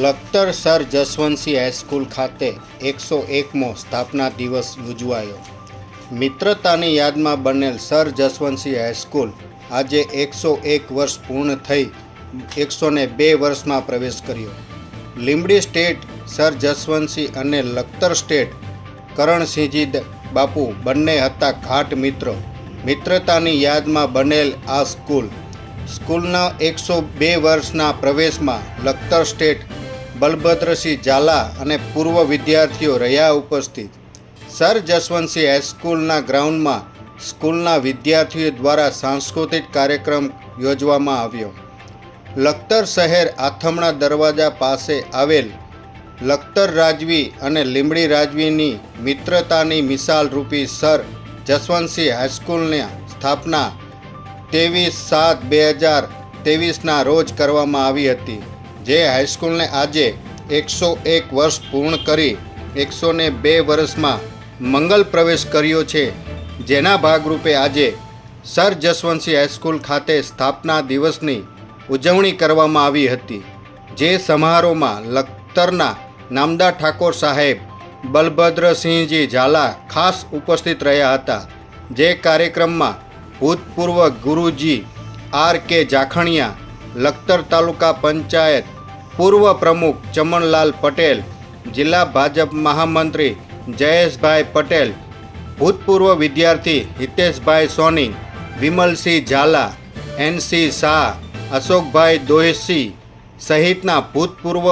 Lakhtar sir Jaswantsinh high school ખાતે 101મો સ્થાપના દિવસ યોજાયો। મિત્રતાની યાદમાં બનેલ સર જસવંતસિંહ હાઈસ્કૂલ આજે 101 વર્ષ પૂર્ણ થઈ 102 વર્ષમાં પ્રવેશ કર્યો। લીંબડી સ્ટેટ સર જસવંતસિંહ અને લખતર સ્ટેટ કરણસિંહજી બાપુ બંને હતા ઘાટ મિત્રો। મિત્રતાની યાદમાં બનેલ આ સ્કૂલના 102 વર્ષના પ્રવેશમાં લખતર સ્ટેટ બલભદ્રસિંહ ઝાલા અને પૂર્વ વિદ્યાર્થીઓ રહ્યા ઉપસ્થિત। સર જસવંતસિંહ હાઈસ્કૂલના ગ્રાઉન્ડમાં સ્કૂલના વિદ્યાર્થીઓ દ્વારા સાંસ્કૃતિક કાર્યક્રમ યોજવામાં આવ્યો। લખતર શહેર આથમણા દરવાજા પાસે આવેલ લખતર રાજવી અને લીંબડી રાજવીની મિત્રતાની મિસાલ રૂપી સર જસવંતસિંહ હાઈસ્કૂલની સ્થાપના 23/7/2023ના રોજ કરવામાં આવી હતી, જે હાઈસ્કૂલને આજે 101 વર્ષ પૂર્ણ કરી 102 વર્ષમાં મંગલ પ્રવેશ કર્યો છે। જેના ભાગરૂપે આજે સર જસવંતસિંહ હાઈસ્કૂલ ખાતે સ્થાપના દિવસની ઉજવણી કરવામાં આવી હતી, જે સમારોહમાં લખતરના નામદાર ઠાકોર સાહેબ બલભદ્રસિંહજી ઝાલા ખાસ ઉપસ્થિત રહ્યા હતા। જે કાર્યક્રમમાં ભૂતપૂર્વ ગુરુજી R.K. જાખણિયા, લખતર તાલુકા પંચાયત પૂર્વ પ્રમુખ ચમનલાલ પટેલ, જિલ્લા ભાજપ મહામંત્રી જયેશભાઈ પટેલ, ભૂતપૂર્વ વિદ્યાર્થી હિતેશભાઈ સોની, વિમલસિંહ ઝાલા, N.C. શાહ, અશોકભાઈ દોશી સહિતના ભૂતપૂર્વ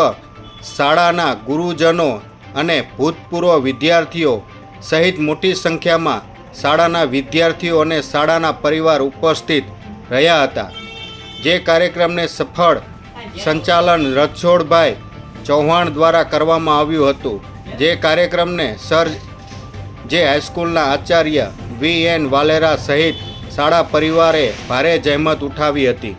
શાળાના ગુરુજનો અને ભૂતપૂર્વ વિદ્યાર્થીઓ સહિત મોટી સંખ્યામાં શાળાના વિદ્યાર્થીઓ અને શાળાના પરિવાર ઉપસ્થિત રહ્યા હતા। જે કાર્યક્રમને સફળ સંચાલન રણછોડભાઈ ચૌહાણ દ્વારા કરવામાં આવ્યું હતું। જે કાર્યક્રમને સર હાઈસ્કૂલના આચાર્ય V.N. વાલેરા સહિત શાળા પરિવારે ભારે જહેમત ઉઠાવી હતી।